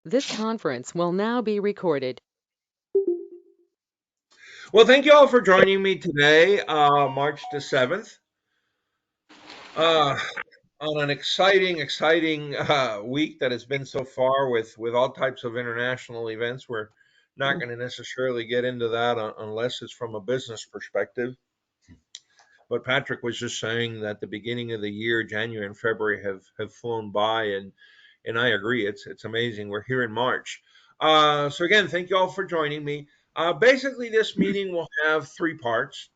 This conference will now be recorded. Well, thank you all for joining me today, March the 7th, uh, on an exciting week that has been so far with all types of international events. We're not going to necessarily get into that unless it's from a business perspective. But Patrick was just saying that the beginning of the year, January and February, have flown by, and I agree. It's amazing. We're here in March. So again, thank you all for joining me. Basically, this meeting will have three parts.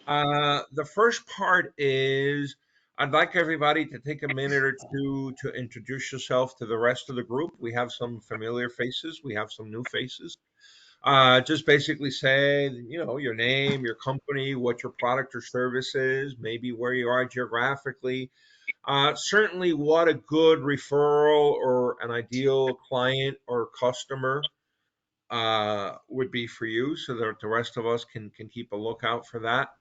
The first part is I'd like everybody to take a minute or two to introduce yourself to the rest of the group. We have some familiar faces, we have some new faces. Just basically say, your name, your company, what your product or service is, maybe where you are geographically. Certainly, what a good referral or an ideal client or customer would be for you, so that the rest of us can keep a lookout for that.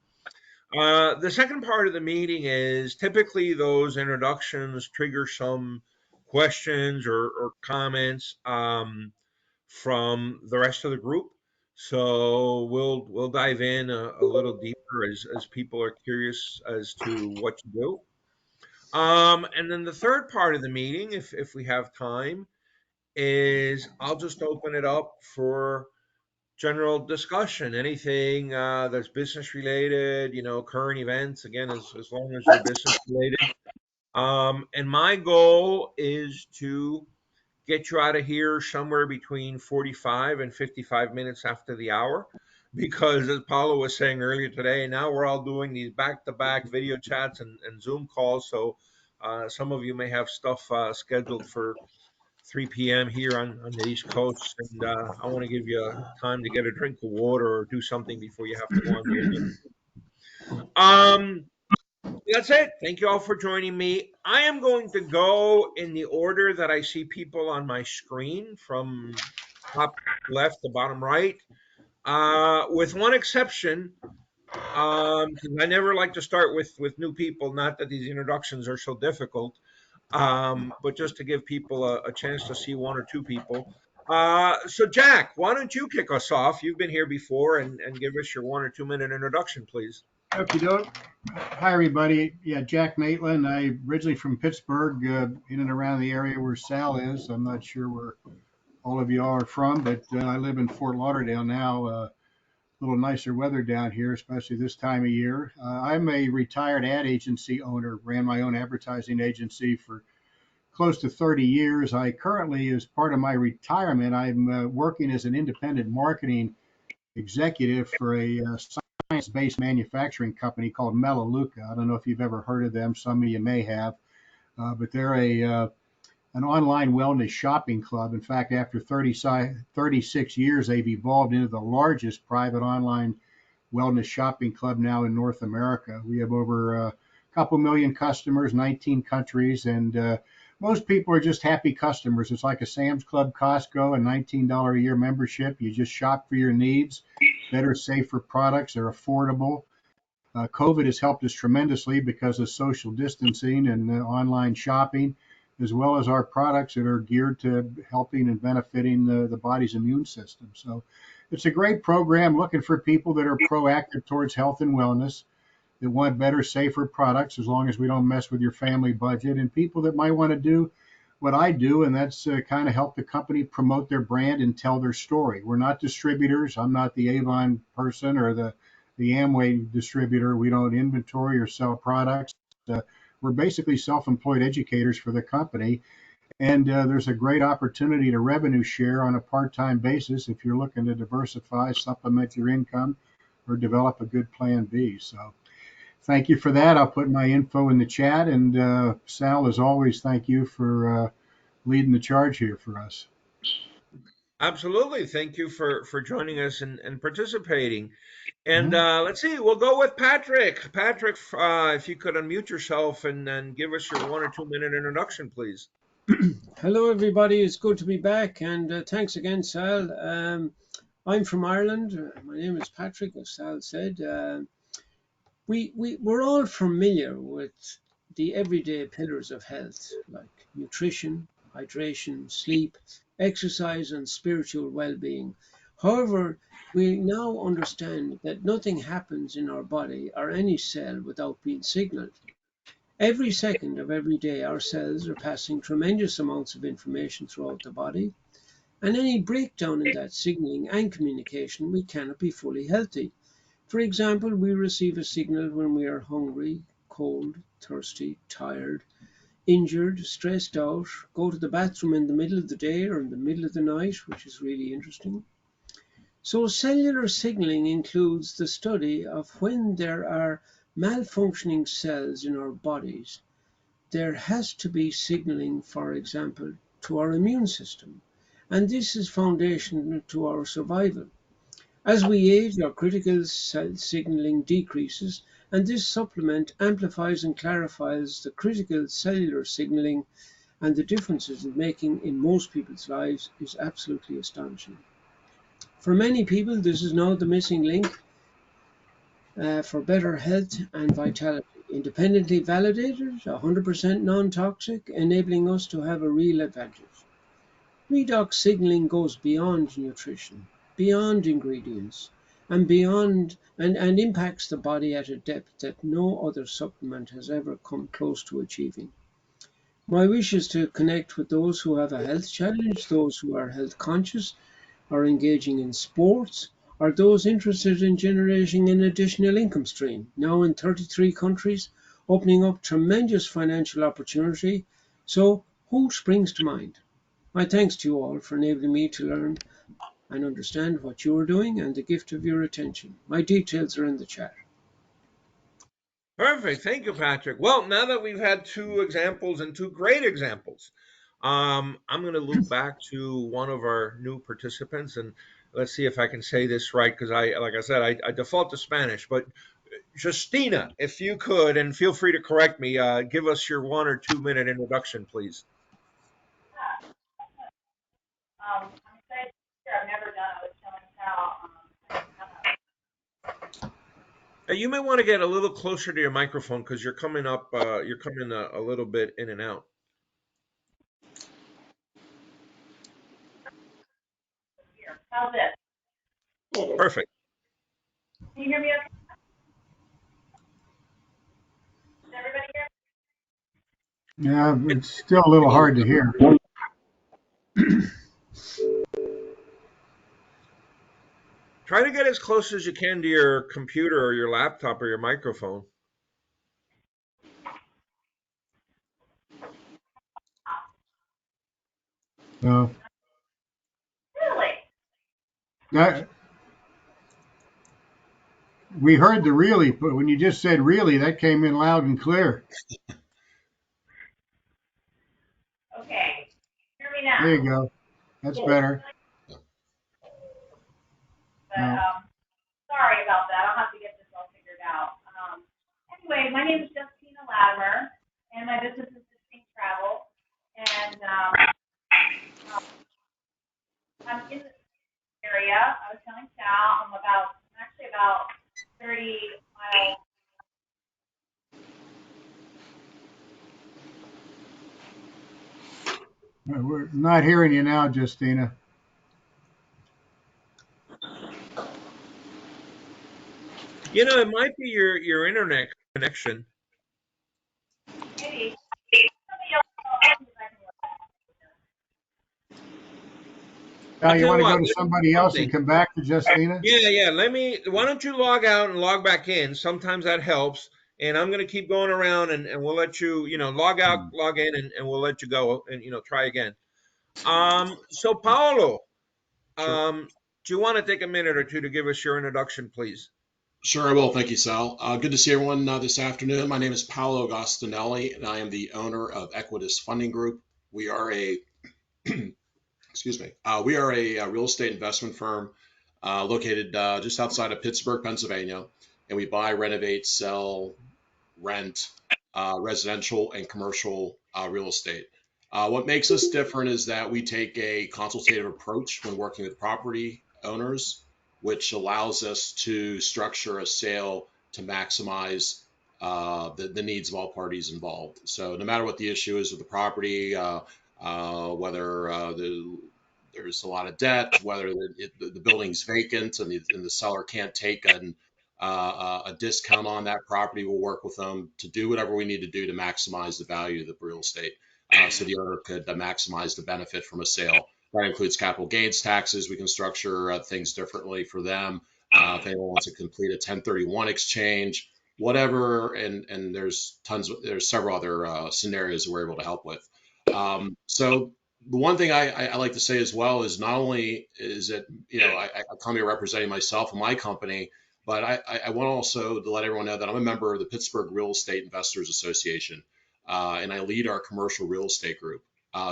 The second part of the meeting is typically those introductions trigger some questions or comments from the rest of the group. So we'll dive in a little deeper as people are curious as to what you do. And then the third part of the meeting, if we have time, is I'll just open it up for general discussion, anything that's business related, current events, again, as long as they're business related. And my goal is to get you out of here somewhere between 45 and 55 minutes after the hour. Because as Paulo was saying earlier today, now we're all doing these back to back video chats and Zoom calls. So some of you may have stuff scheduled for 3 p.m. here on the East Coast, and I want to give you time to get a drink of water or do something before you have to go on the interview. Um, that's it. Thank you all for joining me. I am going to go in the order that I see people on my screen from top left to bottom right, with one exception. 'Cause I never like to start with new people. Not that these introductions are so difficult, but just to give people a chance to see one or two people. So, Jack, why don't you kick us off? You've been here before, and give us your 1 or 2 minute introduction, please. Okie doke. Hi, everybody. Yeah, Jack Maitland. I originally from Pittsburgh, in and around the area where Sal is. I'm not sure where all of you all are from, but I live in Fort Lauderdale now. A little nicer weather down here, especially this time of year. I'm a retired ad agency owner. Ran my own advertising agency for close to 30 years. I currently, as part of my retirement, I'm working as an independent marketing executive for a science-based manufacturing company called Melaleuca. I don't know if you've ever heard of them. Some of you may have, but they're an online wellness shopping club. In fact, after 36 years, they've evolved into the largest private online wellness shopping club now in North America. We have over a couple million customers, 19 countries, and most people are just happy customers. It's like a Sam's Club, Costco, a $19 a year membership. You just shop for your needs. Better, safer products. They're affordable. COVID has helped us tremendously because of social distancing and online shopping, as well as our products that are geared to helping and benefiting the body's immune system. So it's a great program looking for people that are proactive towards health and wellness, that want better, safer products as long as we don't mess with your family budget, and people that might want to do what I do, and that's kind of help the company promote their brand and tell their story. We're not distributors. I'm not the Avon person or the Amway distributor. We don't inventory or sell products. We're basically self-employed educators for the company, and there's a great opportunity to revenue share on a part-time basis if you're looking to diversify, supplement your income, or develop a good plan B. So thank you for that. I'll put my info in the chat. And Sal, as always, thank you for leading the charge here for us. Absolutely. Thank you for joining us and participating. And Mhm. let's see, we'll go with Patrick. Patrick, if you could unmute yourself and give us your 1 or 2 minute introduction, please. Hello, everybody. It's good to be back, and thanks again, Sal. I'm from Ireland. My name is Patrick, as Sal said. We're all familiar with the everyday pillars of health, like nutrition, hydration, sleep, exercise, and spiritual well-being. However, we now understand that nothing happens in our body or any cell without being signaled. Every second of every day, our cells are passing tremendous amounts of information throughout the body, and any breakdown in that signaling and communication, we cannot be fully healthy. For example, we receive a signal when we are hungry, cold, thirsty, tired, injured, stressed out, go to the bathroom in the middle of the day or in the middle of the night, which is really interesting. So, cellular signaling includes the study of when there are malfunctioning cells in our bodies. There has to be signaling, for example, to our immune system, and this is foundational to our survival. As we age, our critical cell signaling decreases, and this supplement amplifies and clarifies the critical cellular signaling, and the differences it's making in most people's lives is absolutely astonishing. For many people, this is now the missing link for better health and vitality. Independently validated, 100% non toxic, enabling us to have a real advantage. Redox signaling goes beyond nutrition, beyond ingredients, and beyond and impacts the body at a depth that no other supplement has ever come close to achieving. My wish is to connect with those who have a health challenge, those who are health conscious, are engaging in sports, or those interested in generating an additional income stream. Now in 33 countries, opening up tremendous financial opportunity. So, who springs to mind? My thanks to you all for enabling me to learn and understand what you are doing and the gift of your attention. My details are in the chat. Perfect. Thank you, Patrick. Well, now that we've had two examples and two great examples, I'm going to loop back to one of our new participants, and let's see if I can say this right because like I said, I default to Spanish. But Justina, if you could, and feel free to correct me, give us your 1 or 2 minute introduction, please. I'm excited to hear. I've never done. I was telling Cal. You may want to get a little closer to your microphone because you're coming up, you're coming a little bit in and out. Here. How's this? Perfect. Can you hear me okay? Is everybody here? Yeah, it's still a little hard to hear. Try to get as close as you can to your computer or your laptop or your microphone. So Really? that we heard the really, but when you just said really, that came in loud and clear. Okay. Hear me There now. you go. That's better. But No. sorry about that. I'll have to get this all figured out. Anyway, my name is Justina Latimer, and my business is Distinct Travel. And I'm in the area. I was telling Cal, I'm actually about 30 miles. We're not hearing you now, Justina. You know, it might be your internet connection. Maybe. Somebody else, I'll see if I can work Now I'll you tell you want to what, go to let's do somebody else and something. come back to Justina? Yeah. Why don't you log out and log back in? Sometimes that helps. And I'm going to keep going around and we'll let you, log out, log in, and we'll let you go and, try again. So Paolo, Sure. do you want to take a minute or two to give us your introduction, please? Sure, I will. Thank you, Sal. Good to see everyone this afternoon. My name is Paolo Agostinelli, and I am the owner of Equitas Funding Group. We are a, excuse me, we are a, real estate investment firm located just outside of Pittsburgh, Pennsylvania, and we buy, renovate, sell, rent residential and commercial real estate. What makes us different is that we take a consultative approach when working with property owners, which allows us to structure a sale to maximize the needs of all parties involved. So no matter what the issue is with the property, whether the there's a lot of debt, whether the building's vacant and the seller can't take a discount on that property, we'll work with them to do whatever we need to do to maximize the value of the real estate, so the owner could maximize the benefit from a sale. That includes capital gains taxes. We can structure things differently for them. If anyone wants to complete a 1031 exchange, whatever, and there's several other scenarios that we're able to help with. So the one thing I like to say as well is not only is it, I come here representing myself and my company, but I want also to let everyone know that I'm a member of the Pittsburgh Real Estate Investors Association, and I lead our commercial real estate group.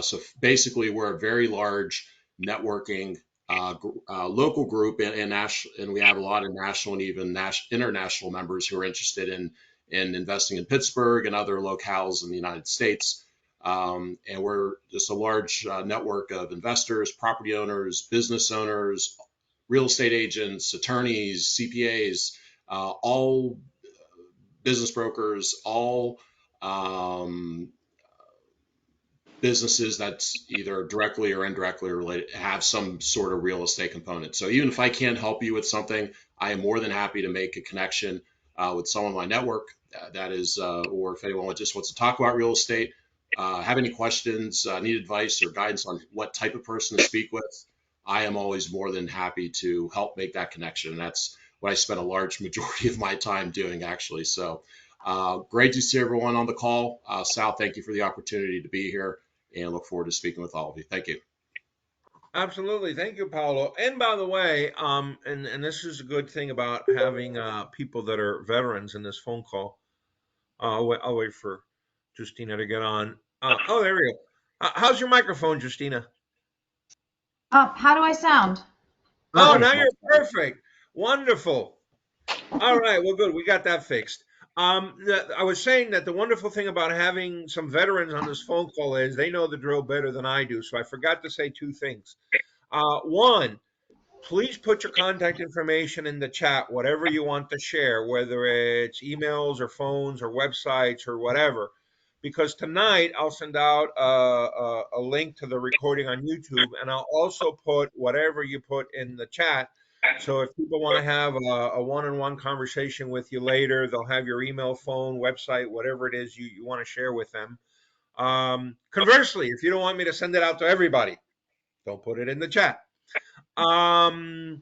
So basically, we're a very large networking local group, and we have a lot of national and even international members who are interested in investing in Pittsburgh and other locales in the United States. And we're just a large network of investors, property owners, business owners, real estate agents, attorneys, CPAs, all business brokers, all businesses that's either directly or indirectly related have some sort of real estate component. So even if I can't help you with something, I am more than happy to make a connection with someone in my network that is, or if anyone just wants to talk about real estate, have any questions, need advice or guidance on what type of person to speak with, I am always more than happy to help make that connection. And that's what I spend a large majority of my time doing, actually. So great to see everyone on the call. Sal, thank you for the opportunity to be here, and look forward to speaking with all of you. Thank you. Absolutely. Thank you, Paolo. And by the way, and this is a good thing about having people that are veterans in this phone call. I'll wait for Justina to get on. Oh, there we go. How's your microphone, Justina? How do I sound? Oh, Perfect. now you're perfect. Wonderful. All right. Well, good. We got that fixed. I was saying that the wonderful thing about having some veterans on this phone call is they know the drill better than I do. So I forgot to say two things. One, please put your contact information in the chat, whatever you want to share, whether it's emails or phones or websites or whatever. Because tonight I'll send out a link to the recording on YouTube, and I'll also put whatever you put in the chat. So if people want to have a one-on-one conversation with you later, they'll have your email, phone, website, whatever it is you want to share with them. Conversely, if you don't want me to send it out to everybody, don't put it in the chat. And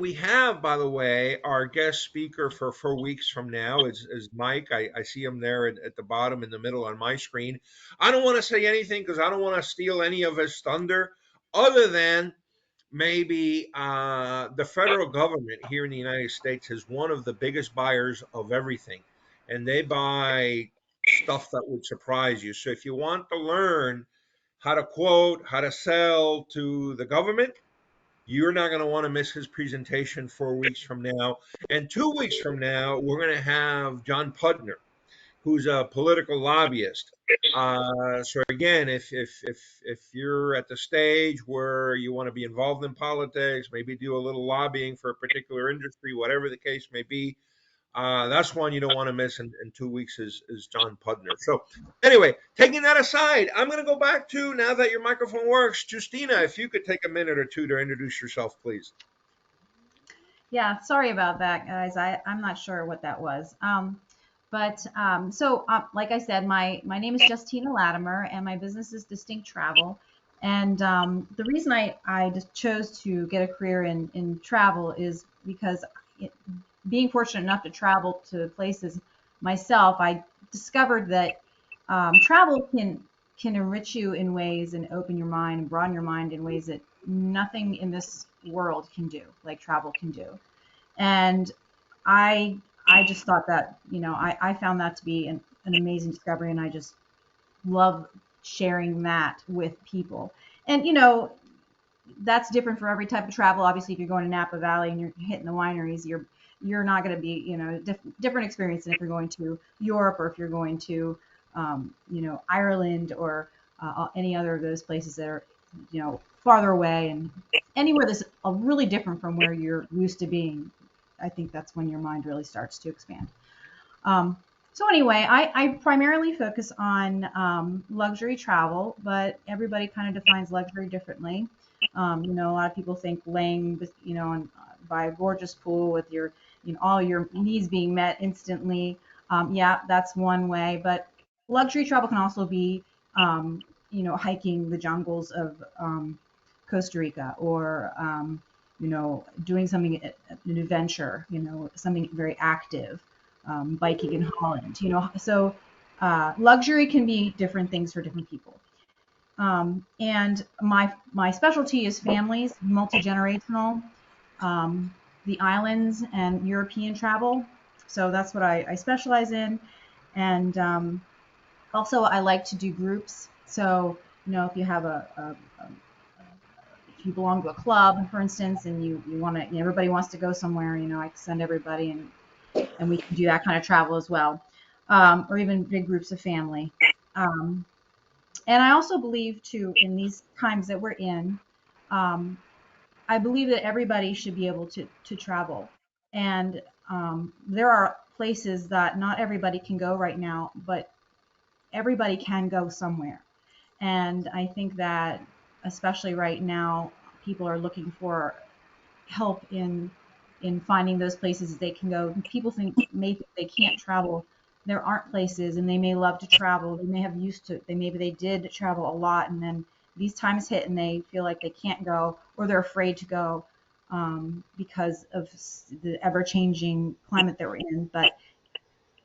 we have, by the way, our guest speaker for 4 weeks from now is Mike. I see him there at the bottom in the middle on my screen. I don't want to say anything because I don't want to steal any of his thunder, other than maybe the federal government here in the United States is one of the biggest buyers of everything, and they buy stuff that would surprise you. So if you want to learn how to quote, how to sell to the government, you're not going to want to miss his presentation 4 weeks from now. And 2 weeks from now, we're going to have John Putner, who's a political lobbyist. So again, if you're at the stage where you want to be involved in politics, maybe do a little lobbying for a particular industry, whatever the case may be, that's one you don't want to miss in 2 weeks is John Pudner. So anyway, taking that aside, I'm going to go back to, now that your microphone works, Justina, if you could take a minute or two to introduce yourself, please. Yeah, sorry about that, guys. I'm not sure what that was. Like I said, my name is Justina Latimer, and my business is Distinct Travel. And the reason I just chose to get a career in travel is because being fortunate enough to travel to places myself, I discovered that travel can enrich you in ways and open your mind and broaden your mind in ways that nothing in this world can do, like travel can do. And I just thought that, I found that to be an amazing discovery, and I just love sharing that with people. And, that's different for every type of travel. Obviously, if you're going to Napa Valley and you're hitting the wineries, you're not going to be, different experience than if you're going to Europe, or if you're going to, Ireland, or any other of those places that are, farther away, and anywhere that's really different from where you're used to being. I think that's when your mind really starts to expand. So anyway, I primarily focus on luxury travel, but everybody kind of defines luxury differently. A lot of people think laying, by a gorgeous pool with your, all your needs being met instantly. Yeah, that's one way. But luxury travel can also be, hiking the jungles of Costa Rica, or, doing something, an adventure, something very active, biking in Holland. So luxury can be different things for different people. And my specialty is families, multi-generational, um, the islands, and European travel. So that's what I specialize in. And also, I like to do groups. So, if you have if you belong to a club, for instance, and you want to, everybody wants to go somewhere, I can send everybody, and we can do that kind of travel as well, or even big groups of family. Um, and I also believe too, in these times that we're in, um, I believe that everybody should be able to travel. And there are places that not everybody can go right now, but everybody can go somewhere. And I think that, especially right now, people are looking for help in finding those places that they can go. People think they can't travel. There aren't places, and they may love to travel. They may have used to. Maybe they did travel a lot, and then these times hit, and they feel like they can't go, or they're afraid to go, because of the ever-changing climate that we're in. But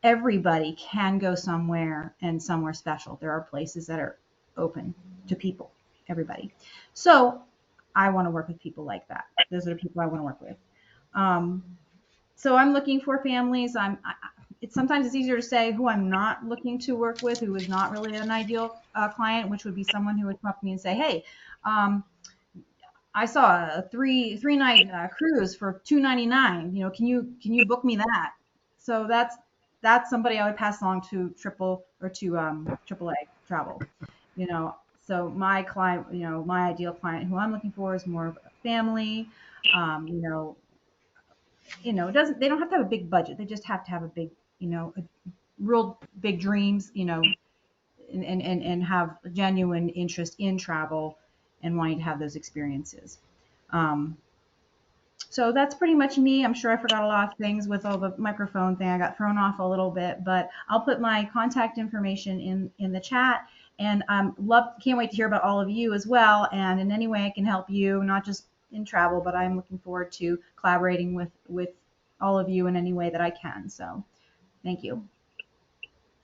everybody can go somewhere, and somewhere special. There are places that are open to people, everybody. So I want to work with people like that. Those are the people I want to work with. Um, so I'm looking for families. It's sometimes it's easier to say who I'm not looking to work with, who is not really an ideal client, which would be someone who would come up to me and say, "Hey, um, I saw a three night cruise for $299. Can you book me that?" So that's somebody I would pass along to AAA travel. So my client, my ideal client who I'm looking for is more of a family. Um, you know, it doesn't they don't have to have a big budget. They just have to have a big, real big dreams, and have genuine interest in travel and wanting to have those experiences. Um, so that's pretty much me. I'm sure I forgot a lot of things with all the microphone thing. I got thrown off a little bit, but I'll put my contact information in the chat. And can't wait to hear about all of you as well. And in any way I can help you, not just in travel, but I'm looking forward to collaborating with all of you in any way that I can. So thank you.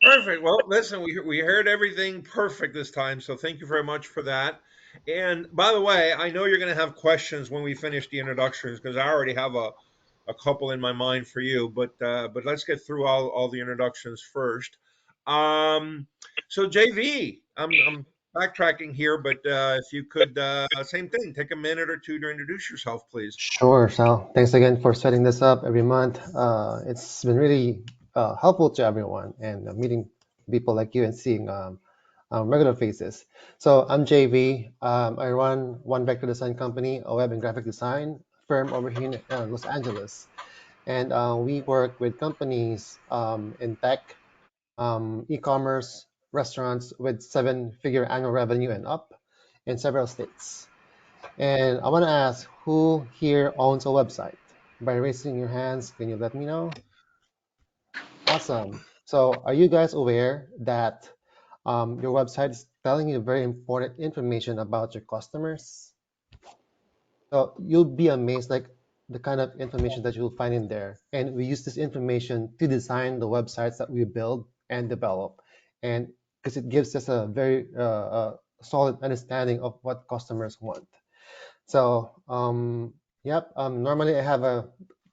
Perfect. Well, listen, we heard everything perfect this time, so thank you very much for that. And by the way, I know you're going to have questions when we finish the introductions because I already have a couple in my mind for you. But let's get through all the introductions first. Um, so JV, I'm backtracking here, but if you could, same thing, take a minute or two to introduce yourself, please. Sure, Sal. Thanks again for setting this up every month. It's been really helpful to everyone, and meeting people like you and seeing regular faces. So I'm JV. I run One Vector Design Company, a web and graphic design firm over here in Los Angeles. And we work with companies in tech, e-commerce, restaurants with seven-figure annual revenue and up in several states. And I want to ask, who here owns a website? By raising your hands, can you let me know? Awesome. So are you guys aware that your website is telling you very important information about your customers? So you'll be amazed, like the kind of information that you'll find in there. And we use this information to design the websites that we build and develop. And because it gives us a very solid understanding of what customers want. So, yep, normally I have a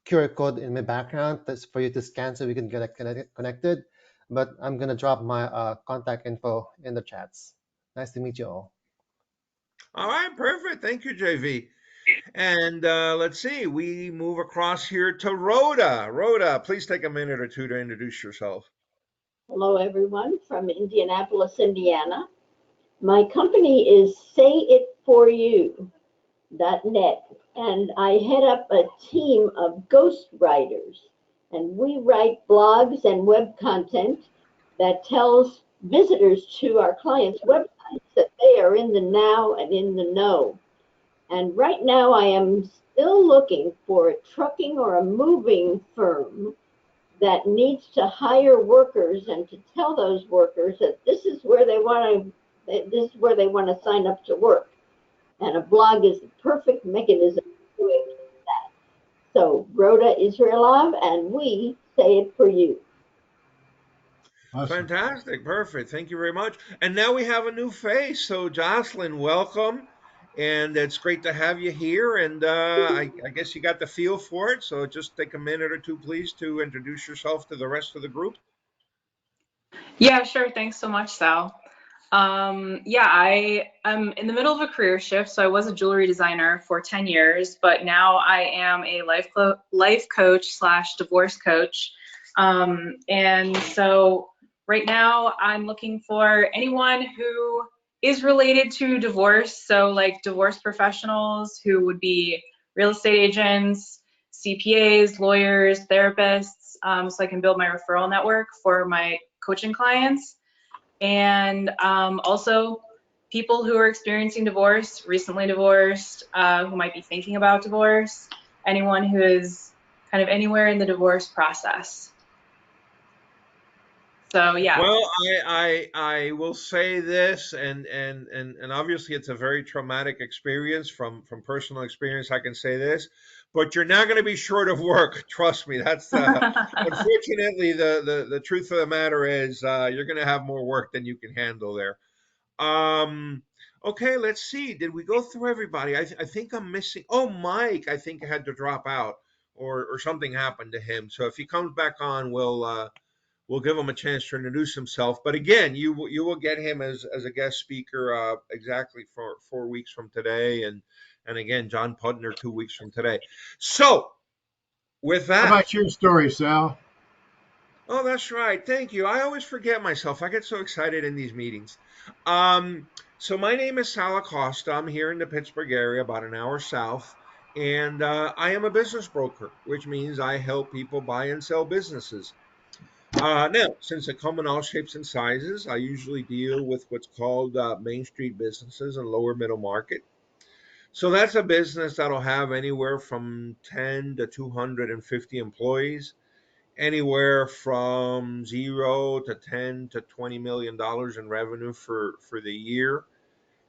QR code in my background that's for you to scan so we can get connected. But I'm going to drop my contact info in the chats. Nice to meet you all. All right, perfect. Thank you, JV. And let's see, we move across here to Rhoda. Rhoda, please take a minute or two to introduce yourself. Hello, everyone from Indianapolis, Indiana. My company is sayitforyou.net, and I head up a team of ghostwriters And we write blogs and web content that tells visitors to our clients' websites that they are in the now and in the know. And right now I am still looking for a trucking or a moving firm that needs to hire workers and to tell those workers that this is where they want to sign up to work. And a blog is the perfect mechanism for doing that. So Rhoda Israelov, and we say it for you. Awesome. Fantastic. Perfect. Thank you very much. And now we have a new face. So, Josselyn, welcome. And it's great to have you here. And I guess you got the feel for it. So, just take a minute or two, please, to introduce yourself to the rest of the group. Yeah, sure. Thanks so much, Sal. Yeah, I am in the middle of a career shift. So I was a jewelry designer for 10 years, but now I am a life coach slash divorce coach. And so right now I'm looking for anyone who is related to divorce. So like divorce professionals who would be real estate agents, CPAs, lawyers, therapists, so I can build my referral network for my coaching clients. And also people who are experiencing divorce, recently divorced, who might be thinking about divorce, anyone who is kind of anywhere in the divorce process. So yeah. Well, I will say this, and obviously it's a very traumatic experience from personal experience. I can say this, but you're not going to be short of work. Trust me. That's unfortunately the truth of the matter is you're going to have more work than you can handle there. Um, okay, let's see. Did we go through everybody? I think I'm missing. Oh, Mike, I think had to drop out or something happened to him. So if he comes back on, we'll give him a chance to introduce himself. But again, you will get him as a guest speaker exactly for 4 weeks from today, and again, John Putner 2 weeks from today. So with How that, about your story, Sal? oh, that's right. Thank you. I always forget myself. I get so excited in these meetings. Um, so my name is Sal Acosta. I'm here in the Pittsburgh area, about an hour south, and I am a business broker, which means I help people buy and sell businesses. Now, since they come in all shapes and sizes, I usually deal with what's called Main Street businesses and lower middle market. So that's a business that'll have anywhere from 10 to 250 employees, anywhere from 0 to 10 to $20 million in revenue for the year.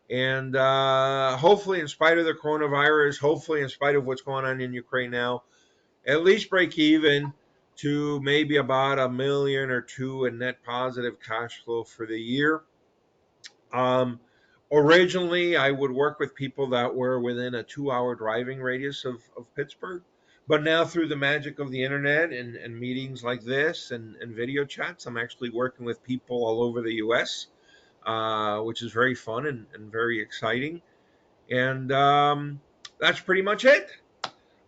And hopefully, in spite of the coronavirus, hopefully, in spite of what's going on in Ukraine now, at least break even to maybe about a million or two in net positive cash flow for the year. Um, Originally, I would work with people that were within a 2 hour driving radius of Pittsburgh. But now, through the magic of the internet and meetings like this and video chats, I'm actually working with people all over the US, which is very fun and very exciting. And that's pretty much it.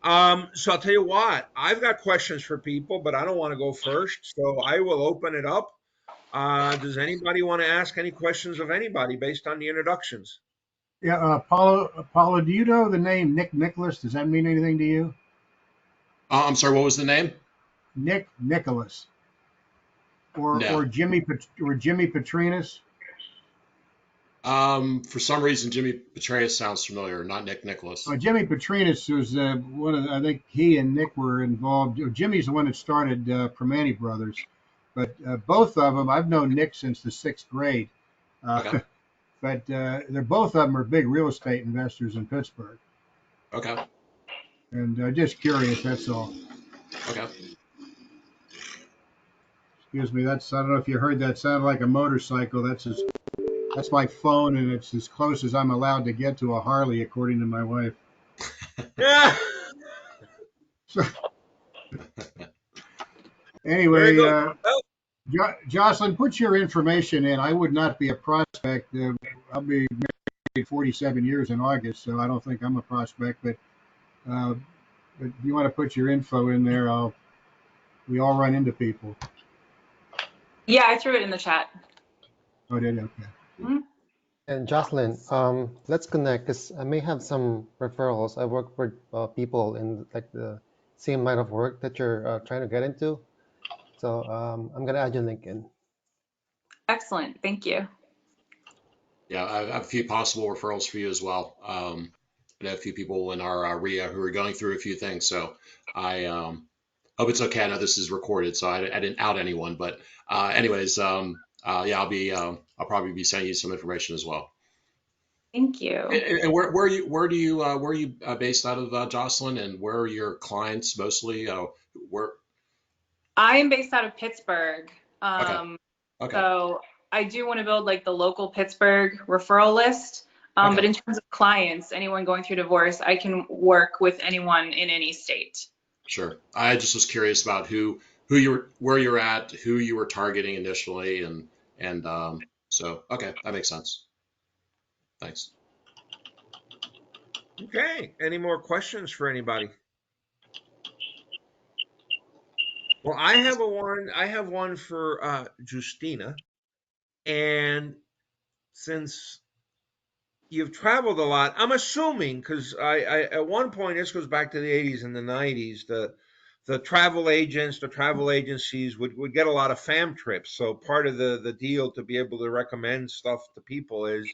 So I'll tell you what, I've got questions for people, but I don't want to go first. So I will open it up. Does anybody want to ask any questions of anybody based on the introductions? Yeah, Paulo, do you know the name Nick Nicholas? Does that mean anything to you? I'm sorry, what was the name? Nick Nicholas, No. or Jimmy Petrinas? For some reason, Jimmy Petraeus sounds familiar, not Nick Nicholas. Jimmy Petrinas was one of I think he and Nick were involved. Jimmy's the one that started Primanti Brothers, but both of them I've known Nick since the sixth grade. Okay. But they're both of them are big real estate investors in Pittsburgh, Okay. and just curious. That's all. Okay. Excuse me. I don't know if you heard that. Sounded like a motorcycle. That's my phone, and it's as close as I'm allowed to get to a Harley, according to my wife. Yeah. So Very anyway, good. Well, Jocelyn, put your information in. I would not be a prospect. I'll be married 47 years in August, so I don't think I'm a prospect. Uh, but if you want to put your info in there, we all run into people. Yeah, I threw it in the chat. Oh, did okay. Mhm. And Jocelyn, let's connect because I may have some referrals. I work with people in like the same line of work that you're trying to get into. So I'm gonna add your link in. Excellent. Thank you. Yeah, I have a few possible referrals for you as well. I know a few people in our RIA who are going through a few things, so I hope it's okay. I know this is recorded, so I didn't out anyone, but anyways, yeah, I'll probably be sending you some information as well. Thank you. And where are you based out of, Jocelyn, and where are your clients mostly? Where? I am based out of Pittsburgh. Okay, okay, So I do want to build like the local Pittsburgh referral list. okay, But in terms of clients, anyone going through divorce, I can work with anyone in any state. sure. I just was curious about who you're where you're at, who you were targeting initially, and so okay, that makes sense. Thanks. Okay. Any more questions for anybody? Well, I have one for Justina. And since you've traveled a lot, I'm assuming, because I at one point, this goes back to the 80s and the 90s, the travel agents, the travel agencies would get a lot of fam trips. So part of the deal to be able to recommend stuff to people is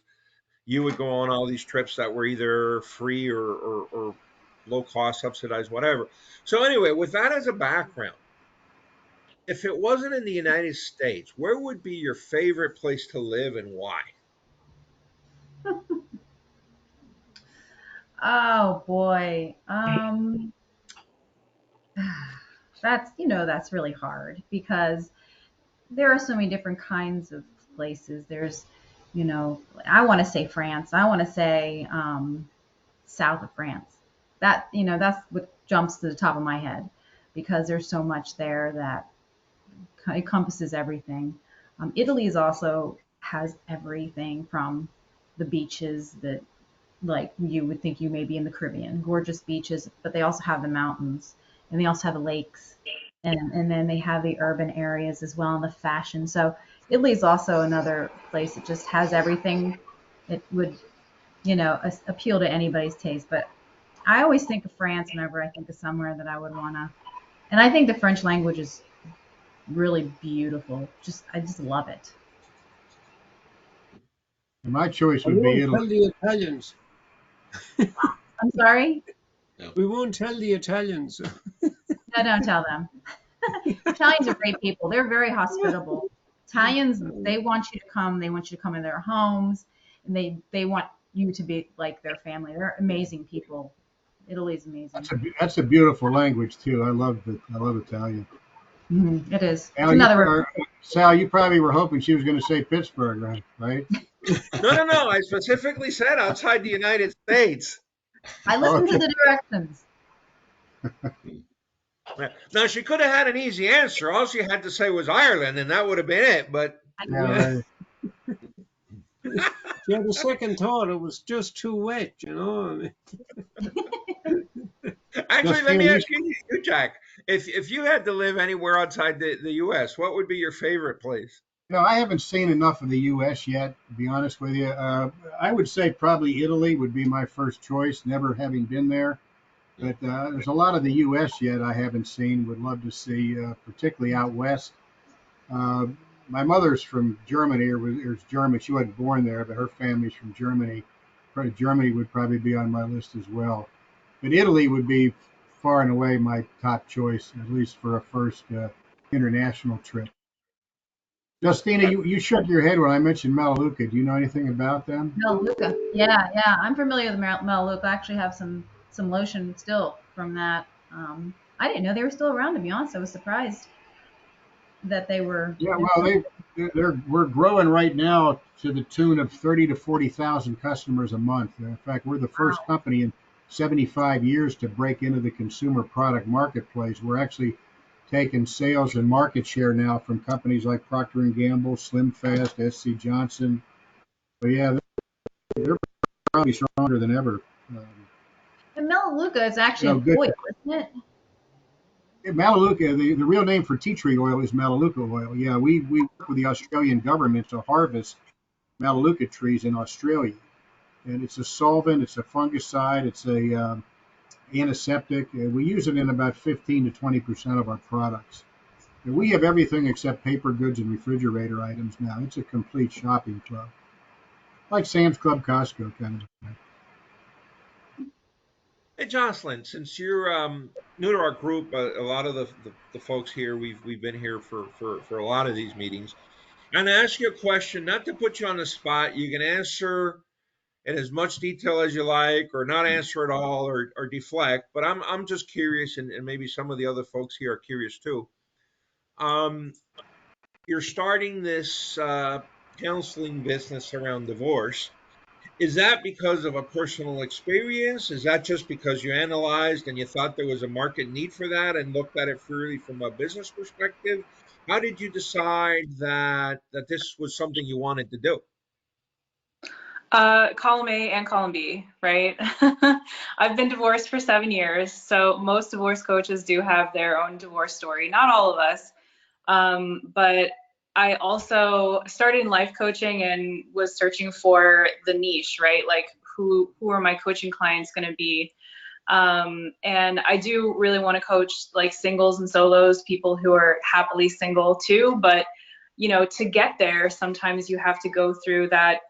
you would go on all these trips that were either free or low cost, subsidized, whatever. So anyway, with that as a background, if it wasn't in the United States, where would be your favorite place to live and why? Oh boy. That's really hard because there are so many different kinds of places. I want to say France. I want to say south of France. That's what jumps to the top of my head because there's so much there that encompasses everything. Italy is also has everything from the beaches that like you would think you may be in the Caribbean, gorgeous beaches, but they also have the mountains and they also have the lakes and then they have the urban areas as well and the fashion. So Italy is also another place that just has everything. It would, appeal to anybody's taste. But I always think of France whenever I think of somewhere that I would want to. And I think the French language is really beautiful. I just love it. And my choice We would be won't Italy. tell the Italians. I'm sorry? Yeah. We won't tell the Italians. No, don't tell them. Italians are great people. They're very hospitable. Italians, they want you to come. They want you to come in their homes, and they want you to be like their family. They're amazing people. Italy's amazing. That's a beautiful language too. I love Italian. It is. It's Al, you, another. Sal, you probably were hoping she was going to say Pittsburgh, right? No, no, no. I specifically said outside the United States. I listen to Okay. the directions. Now she could have had an easy answer. All she had to say was Ireland, and that would have been it. But Yeah, Yeah. right. She had a second thought. It was just too wet, you know. I mean, actually, let Justina, me ask you, Jack. If you had to live anywhere outside the U.S., what would be your favorite place? I haven't seen enough of the U.S. yet, to be honest with you. I would say probably Italy would be my first choice, never having been there. But there's a lot of the U.S. yet I haven't seen. Would love to see, particularly out west. Uh, my mother's from Germany, or is German. She wasn't born there, but her family's from Germany. Probably Germany would probably be on my list as well. But Italy would be far and away my top choice, at least for a first international trip. Justina, you shook your head when I mentioned Melaleuca. Do you know anything about them? Melaleuca. Yeah. I'm familiar with Melaleuca. I actually have some lotion still from that. I didn't know they were still around. To be honest, I was surprised that they were. Yeah, well, we're growing right now to the tune of 30 to 40,000 customers a month. In fact, we're the first company in 75 years to break into the consumer product marketplace. We're actually taking sales and market share now from companies like Procter and Gamble, Slim Fast, SC Johnson. But yeah, they're probably stronger than ever. Um, And Melaleuca is actually an good. oil, isn't it? Melaleuca, the real name for tea tree oil is Melaleuca oil. Yeah, we work with the Australian government to harvest Melaleuca trees in Australia. And it's a solvent, it's a fungicide, it's antiseptic. We use it in about 15 to 20% of our products. And we have everything except paper goods and refrigerator items now. It's a complete shopping club, like Sam's Club, Costco kind of thing. Hey, Jocelyn, since you're new to our group, a lot of the folks here, we've been here for a lot of these meetings. I'm going to ask you a question, not to put you on the spot. You can answer in as much detail as you like, or not answer at all, or deflect. But I'm just curious, and maybe some of the other folks here are curious too. Um, you're starting this counseling business around divorce. Is that because of a personal experience? Is that just because you analyzed and you thought there was a market need for that and looked at it purely from a business perspective? How did you decide that this was something you wanted to do? Column A and column B, right? I've been divorced for 7 years, so most divorce coaches do have their own divorce story. Not all of us, but I also started in life coaching and was searching for the niche, right? Like who are my coaching clients going to be? And I do really want to coach like singles and solos, people who are happily single too. But to get there, sometimes you have to go through that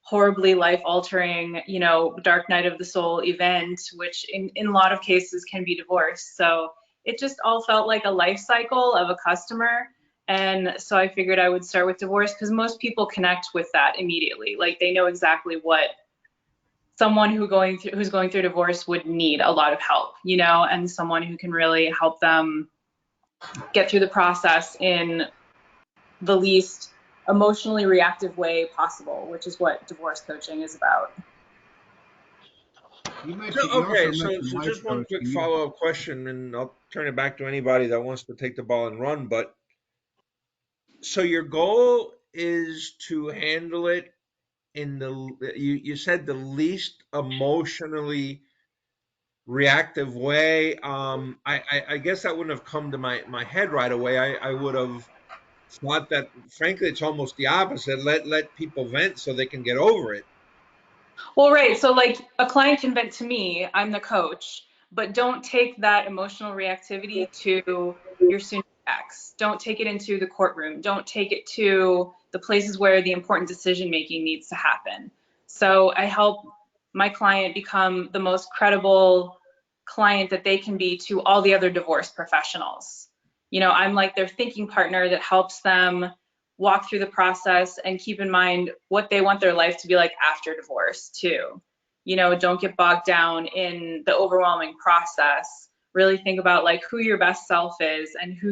horribly life altering, dark night of the soul event, which in a lot of cases can be divorce. So it just all felt like a life cycle of a customer. And so I figured I would start with divorce because most people connect with that immediately. Like they know exactly what someone who's going through divorce would need a lot of help, and someone who can really help them get through the process in the least emotionally reactive way possible, which is what divorce coaching is about. Okay, so life just one quick coaching. follow-up question, and I'll turn it back to anybody that wants to take the ball and run. But so your goal is to handle it in you said the least emotionally reactive way. I guess that wouldn't have come to my head right away. I would have thought that, frankly, it's almost the opposite. Let people vent so they can get over it. Well, right. So like a client can vent to me, I'm the coach, but don't take that emotional reactivity to your soon ex. Don't take it into the courtroom. Don't take it to the places where the important decision making needs to happen. So I help my client become the most credible client that they can be to all the other divorce professionals. I'm like their thinking partner that helps them walk through the process and keep in mind what they want their life to be like after divorce too. Don't get bogged down in the overwhelming process. Really think about like who your best self is and how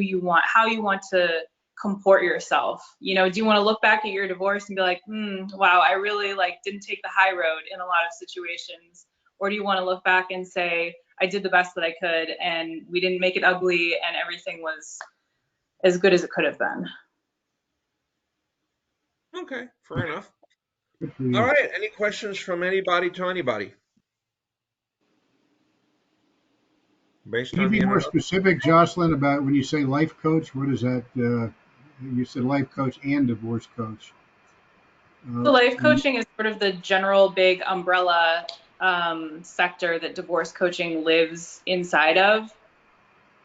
you want to comport yourself. Do you want to look back at your divorce and be like, wow, I really like didn't take the high road in a lot of situations? Or do you want to look back and say, I did the best that I could and we didn't make it ugly and everything was as good as it could have been? Okay, fair enough. Good for All you. right, any questions from anybody to anybody based Can you on be the more internet? specific, Jocelyn, about when you say life coach? What is that? You said life coach and divorce coach. So life coaching is sort of the general big umbrella sector that divorce coaching lives inside of.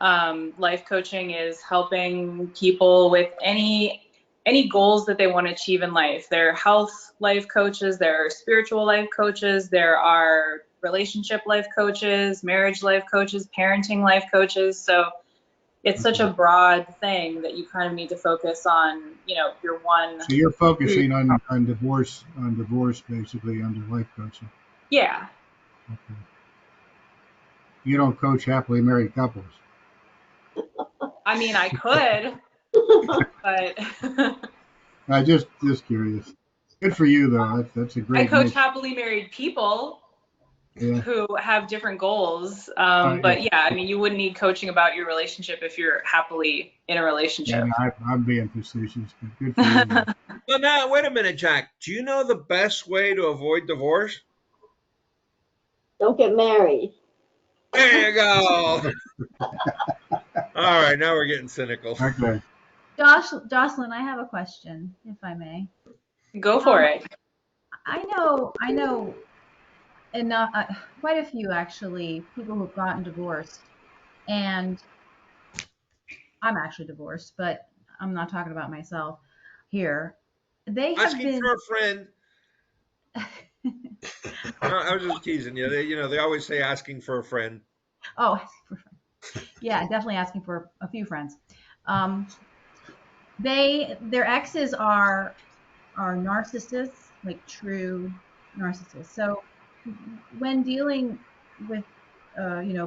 Life coaching is helping people with any goals that they want to achieve in life. There are health life coaches, there are spiritual life coaches, there are relationship life coaches, marriage life coaches, parenting life coaches. So it's such a broad thing that you kind of need to focus on, your one. So you're focusing on divorce basically under life coaching. Yeah. Okay. You don't coach happily married couples. I mean, I could, but I just curious. Good for you though. That's a I great coach niche. happily married people Yeah. who have different goals. Yeah. But yeah, I mean, you wouldn't need coaching about your relationship if you're happily in a Yeah. relationship. No, I'm being facetious, but good for you though. Well, now, wait a minute, Jack. Do you know the best way to avoid divorce? Don't get married. There you go. All right, now we're getting cynical. Okay. Jocelyn, I have a question, if I may. Go for it. I know and quite a few actually, people who've gotten divorced, and I'm actually divorced, but I'm not talking about myself here. They have Asking been, for a friend. I was just teasing you. They always say asking for a friend. oh, yeah, definitely asking for a few friends. Um, their exes are narcissists, like true narcissists. So when dealing with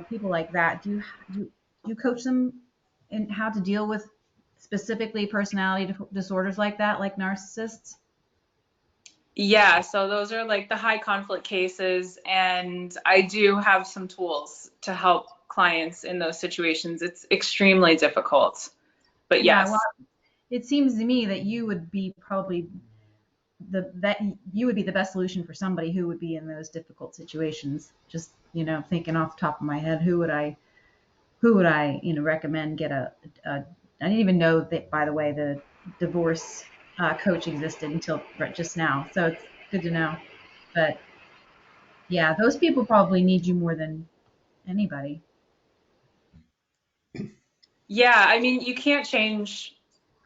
people like that, do you coach them in how to deal with specifically personality disorders like that, like narcissists? Yeah, so those are like the high conflict cases, and I do have some tools to help clients in those situations. It's extremely difficult, but Yeah, well, yes. it seems to me that you would be probably that you would be the best solution for somebody who would be in those difficult situations. Just thinking off the top of my head, who would I recommend get a I didn't even know that, by the way, the divorce coach existed until just now. So it's good to know. But yeah, those people probably need you more than anybody. Yeah, I mean, you can't change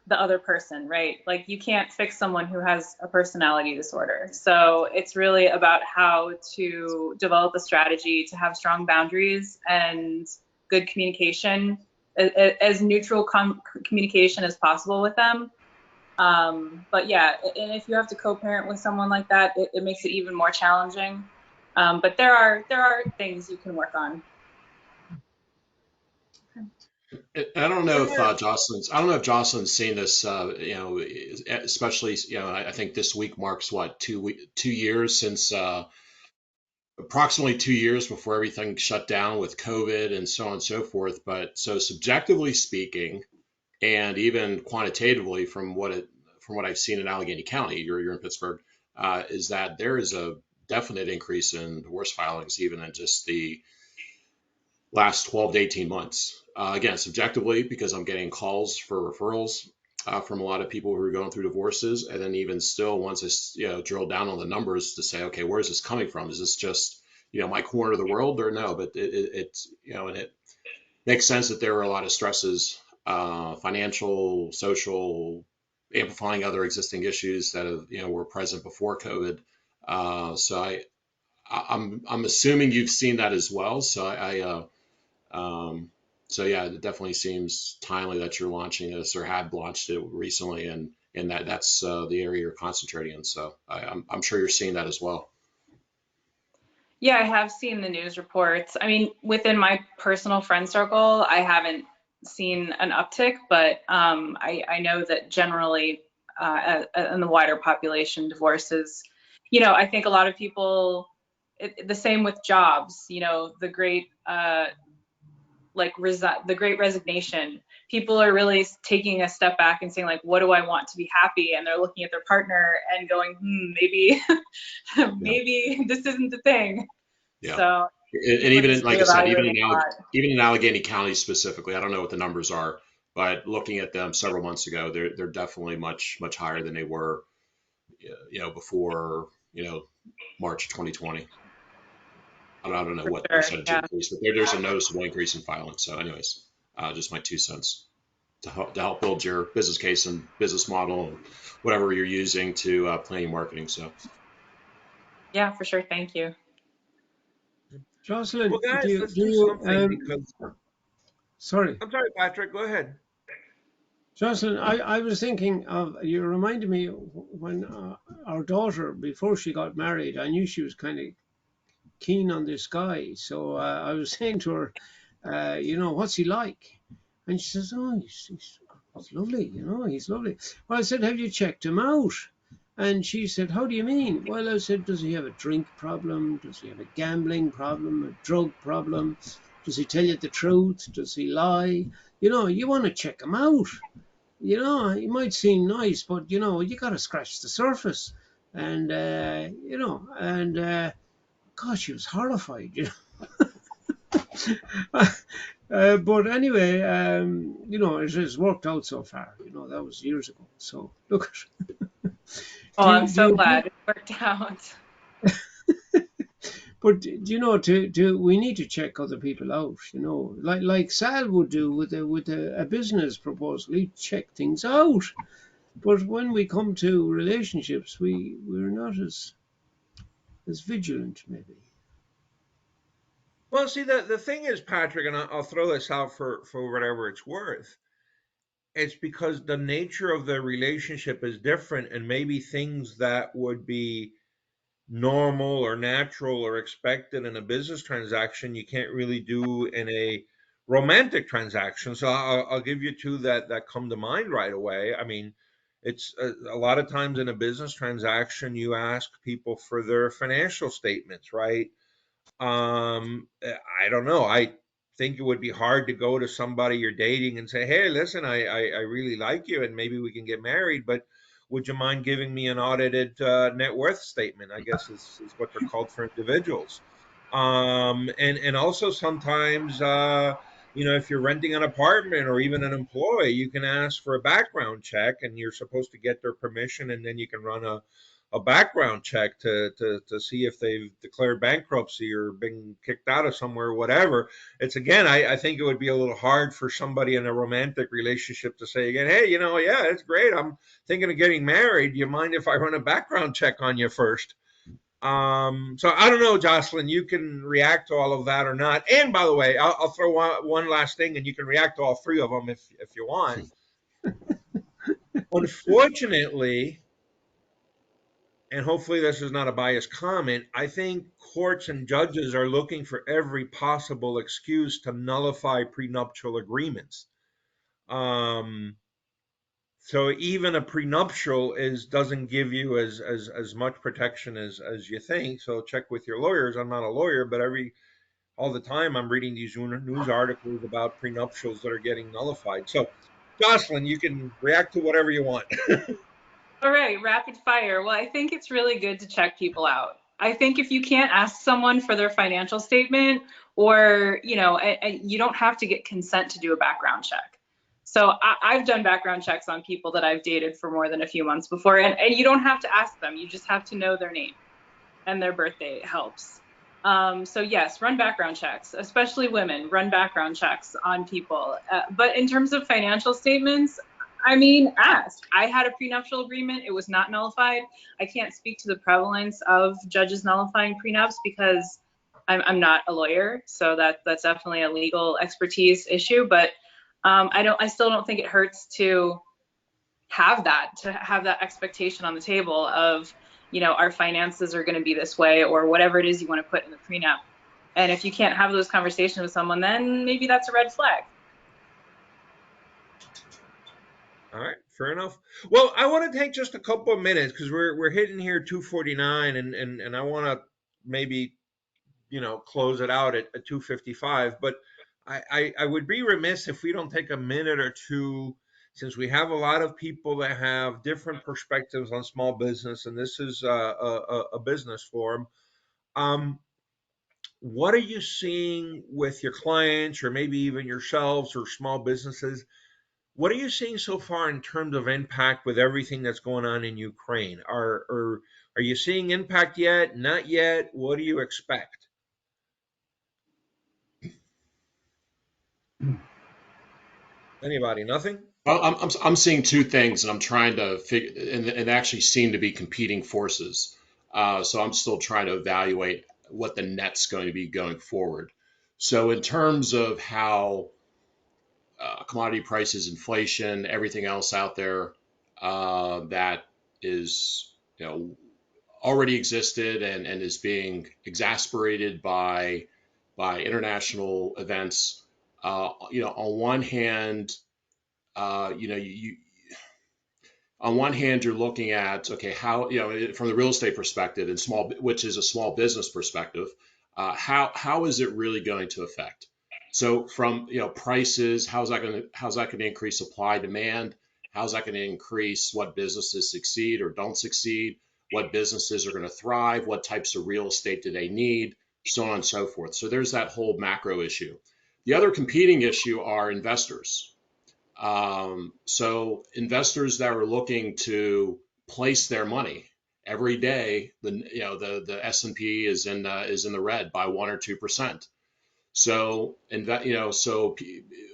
the other person, right? Like you can't fix someone who has a personality disorder. So it's really about how to develop a strategy to have strong boundaries and good communication, as neutral communication as possible with them. But yeah, and if you have to co-parent with someone like that, it makes it even more challenging. But there are things you can work on. I don't know if Yeah. I don't know if Jocelyn's seen this. Especially I think this week marks what 2 years since approximately 2 years before everything shut down with COVID and so on and so forth. But so subjectively speaking, and even quantitatively from what I've seen in Allegheny County, you're in Pittsburgh, is that there is a definite increase in divorce filings even in just the last 12 to 18 months. Again, subjectively, because I'm getting calls for referrals from a lot of people who are going through divorces. And then even still, once I drill down on the numbers to say, okay, where is this coming from? Is this just, my corner of the world or no? But it's, and it makes sense that there are a lot of stresses, financial, social, amplifying other existing issues that have, were present before COVID. So I'm assuming you've seen that as well. Um, so yeah, it definitely seems timely that you're launching this or have launched it recently, and that's the area you're concentrating in. So I'm sure you're seeing that as well. Yeah, I have seen the news reports. I mean, within my personal friend circle, I haven't seen an uptick, but I know that generally in the wider population, divorces, I think a lot of people, the same with jobs, the great the great resignation. People are really taking a step back and saying like, what do I want to be happy? And they're looking at their partner and going, maybe, Yeah. maybe this isn't the thing. Yeah. So And people are even just in, like I said, reevaluating a lot. Even in Allegheny County specifically, I don't know what the numbers are, but looking at them several months ago, they're definitely much higher than they were, before, March 2020. I don't know For what sure. percentage Yeah. increase, but there's a noticeable increase in filing. So, anyways, just my 2 cents to help build your business case and business model, and whatever you're using to plan your marketing. So, Yeah, for sure. Thank you. Well, Josselyn, guys, let's do do you, something because sorry, I'm sorry, Patrick. Go ahead. Josselyn, I was thinking of, you reminded me when our daughter, before she got married, I knew she was kind of keen on this guy. So I was saying to her, what's he like? And she says, oh, he's lovely, he's lovely. Well, I said, have you checked him out? And she said, how do you mean? Well, I said, does he have a drink problem? Does he have a gambling problem, a drug problem? Does he tell you the truth? Does he lie? You want to check him out. He might seem nice, but, you got to scratch the surface. And, gosh, she was horrified. But anyway, it has worked out so far. That was years ago. So look, Oh, do I'm you, do so you, glad it worked out. But we need to check other people out. Like Sal would do with a business proposal. He'd check things out. But when we come to relationships, we're not as vigilant, maybe. Well, see, the thing is, Patrick, and I'll throw this out for whatever it's worth. It's because the nature of the relationship is different, and maybe things that would be normal or natural or expected in a business transaction you can't really do in a romantic transaction. So I'll give you two that come to mind right away. I mean, it's a lot of times in a business transaction you ask people for their financial statements, right? I don't know. I think it would be hard to go to somebody you're dating and say, "Hey, listen, I really like you, and maybe we can get married, but would you mind giving me an audited net worth statement?" I guess is what they're called for individuals. And also sometimes, if you're renting an apartment or even an employee, you can ask for a background check, and you're supposed to get their permission, and then you can run a background check to see if they've declared bankruptcy or been kicked out of somewhere or whatever. It's again, I think it would be a little hard for somebody in a romantic relationship to say again, hey, yeah, it's great. I'm thinking of getting married. Do you mind if I run a background check on you first? So I don't know, Josselyn, you can react to all of that or not. And by the way, I'll throw one last thing, and you can react to all three of them if you want. Unfortunately, and hopefully this is not a biased comment, I think courts and judges are looking for every possible excuse to nullify prenuptial agreements. So even a prenuptial doesn't give you as much protection as you think. So check with your lawyers. I'm not a lawyer, but all the time I'm reading these news articles about prenuptials that are getting nullified. So Josselyn, you can react to whatever you want. All right, rapid fire. Well, I think it's really good to check people out. I think if you can't ask someone for their financial statement, or, you don't have to get consent to do a background check. So I've done background checks on people that I've dated for more than a few months before, and you don't have to ask them. You just have to know their name and their birthday. It helps. So yes, run background checks, especially women, run background checks on people. But in terms of financial statements, I mean, ask. I had a prenuptial agreement. It was not nullified. I can't speak to the prevalence of judges nullifying prenups because I'm not a lawyer. So that's definitely a legal expertise issue. But I still don't think it hurts to have that expectation on the table of, our finances are going to be this way, or whatever it is you want to put in the prenup. And if you can't have those conversations with someone, then maybe that's a red flag. All right, fair enough. Well, I want to take just a couple of minutes because we're hitting here 2:49, and I want to maybe close it out at 2:55. But I would be remiss if we don't take a minute or two, since we have a lot of people that have different perspectives on small business, and this is a business forum. Um, what are you seeing with your clients, or maybe even yourselves or small businesses? What are you seeing so far in terms of impact with everything that's going on in Ukraine? Are you seeing impact yet? Not yet? What do you expect? Anybody? Nothing? Well, I'm seeing two things, and I'm trying to figure, and actually seem to be competing forces. So I'm still trying to evaluate what the net's going to be going forward. So in terms of how commodity prices, inflation, everything else out there that is, already existed and is being exasperated by international events. On one hand, you on one hand, you're looking at, okay, how, from the real estate perspective and which is a small business perspective, how is it really going to affect? So from, prices, how's that going to increase supply demand? How's that going to increase what businesses succeed or don't succeed? What businesses are going to thrive? What types of real estate do they need? So on and so forth. So there's that whole macro issue. The other competing issue are investors. So investors that are looking to place their money every day the S&P is in the red by 1 or 2%. So, and that,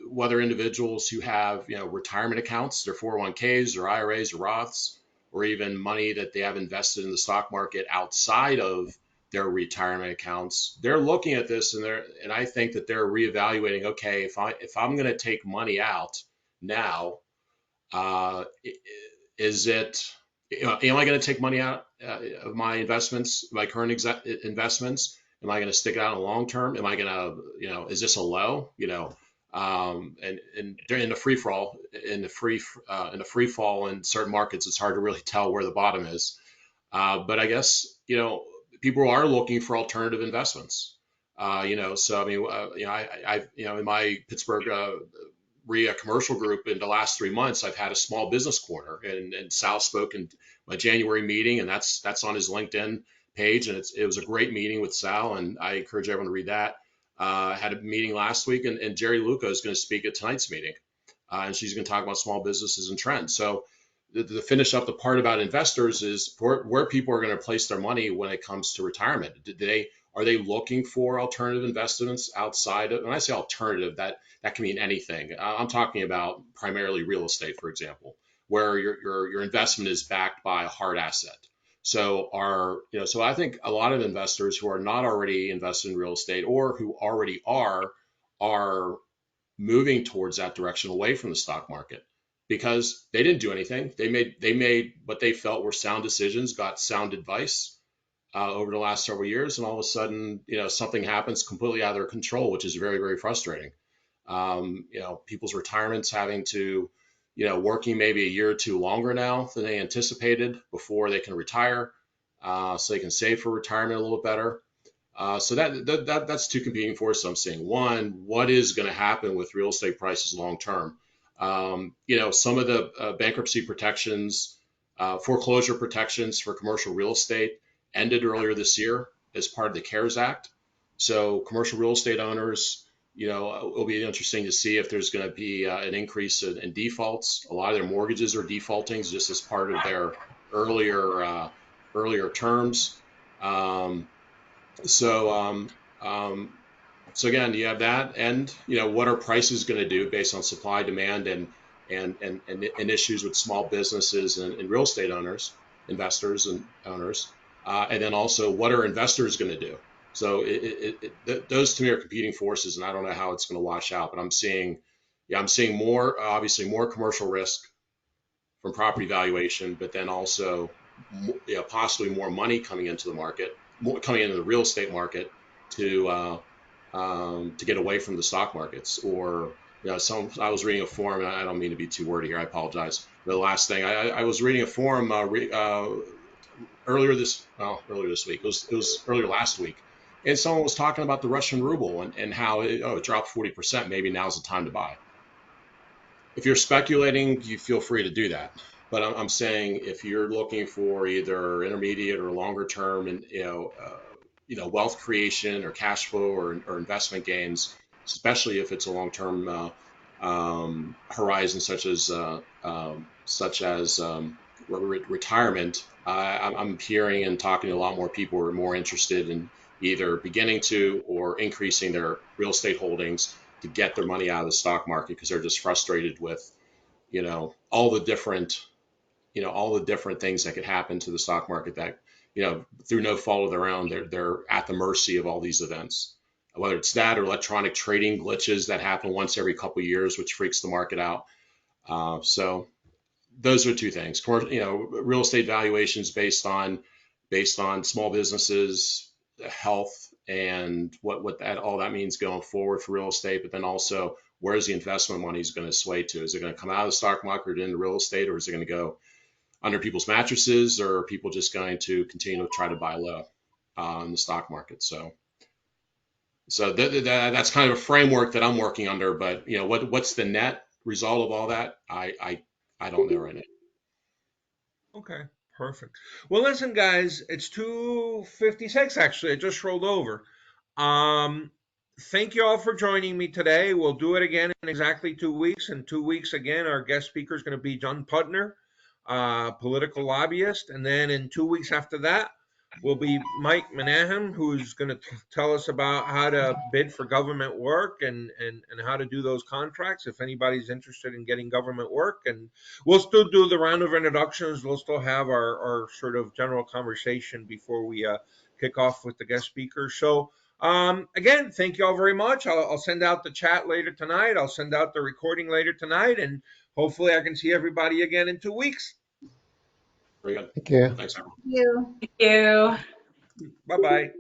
whether individuals who have, retirement accounts, their 401ks or IRAs or Roths, or even money that they have invested in the stock market outside of their retirement accounts, they're looking at this and I think that they're reevaluating, okay, if I'm going to take money out now, uh, is it, am I going to take money out of my investments, my current investments? Am I going to stick it out in the long term? Am I going to, is this a low? And during the free fall, in the free fall in certain markets, it's hard to really tell where the bottom is. But I guess people are looking for alternative investments. So I mean, in my Pittsburgh RIA commercial group in the last 3 months, I've had a small business corner, and Sal spoke in my January meeting, and that's on his LinkedIn page, and it was a great meeting with Sal, and I encourage everyone to read that. Had a meeting last week, and Jerry Luca is going to speak at tonight's meeting, and she's going to talk about small businesses and trends. So to finish up the part about investors is where people are going to place their money when it comes to retirement. Are they looking for alternative investments outside of, when I say alternative, that can mean anything. I'm talking about primarily real estate, for example, where your investment is backed by a hard asset. So I think a lot of investors who are not already invested in real estate, or who already are moving towards that direction away from the stock market, because they didn't do anything. They made what they felt were sound decisions, got sound advice over the last several years, and all of a sudden, something happens completely out of their control, which is very, very frustrating. People's retirements having to, working maybe a year or two longer now than they anticipated before they can retire, so they can save for retirement a little better. So that's two competing forces I'm seeing. One, what is going to happen with real estate prices long term? Some of the bankruptcy protections, foreclosure protections for commercial real estate ended earlier this year as part of the CARES Act. So commercial real estate owners, it'll be interesting to see if there's going to be an increase in defaults. A lot of their mortgages are defaulting just as part of their earlier terms. So again, you have that, and what are prices going to do based on supply, demand, and issues with small businesses and real estate owners, investors and owners, and then also what are investors going to do? So those to me are competing forces, and I don't know how it's going to wash out, but I'm seeing more, obviously more commercial risk from property valuation, but then also possibly more money coming into the market, coming into the real estate market to get away from the stock markets. Or I was reading a forum, and I don't mean to be too wordy here, I apologize. The last thing, I was reading a forum earlier this week. It was earlier last week, and someone was talking about the Russian ruble and how it dropped 40%. Maybe now's the time to buy. If you're speculating, you feel free to do that. But I'm saying if you're looking for either intermediate or longer term, and wealth creation or cash flow or investment gains, especially if it's a long term horizon, such as retirement, I'm hearing and talking to a lot more people who are more interested in either beginning to or increasing their real estate holdings to get their money out of the stock market, because they're just frustrated with all the different things that could happen to the stock market that through no fault of their own, they're at the mercy of all these events, whether it's that or electronic trading glitches that happen once every couple of years, which freaks the market out. So those are two things. Real estate valuations based on small businesses, health, and what all that means going forward for real estate. But then also, where's the investment money is going to sway to? Is it going to come out of the stock market into real estate, or is it going to go under people's mattresses, or are people just going to continue to try to buy low in the stock market? So that's kind of a framework that I'm working under. But what's the net result of all that? I don't know right now. Okay, perfect. Well, listen, guys, it's 2:56 actually. I just rolled over. Um, Thank you all for joining me today. We'll do it again in exactly 2 weeks. In 2 weeks again, our guest speaker is going to be John Putner. political lobbyist. And then in 2 weeks after that will be Mike Menahem, who's going to tell us about how to bid for government work and how to do those contracts if anybody's interested in getting government work. And we'll still do the round of introductions. We'll still have our sort of general conversation before we kick off with the guest speakers. So again, thank you all very much. I'll send out the chat later tonight. I'll send out the recording later tonight, and hopefully I can see everybody again in 2 weeks. Very good. Thank you. Thanks, everyone. You. Thank you. Bye-bye.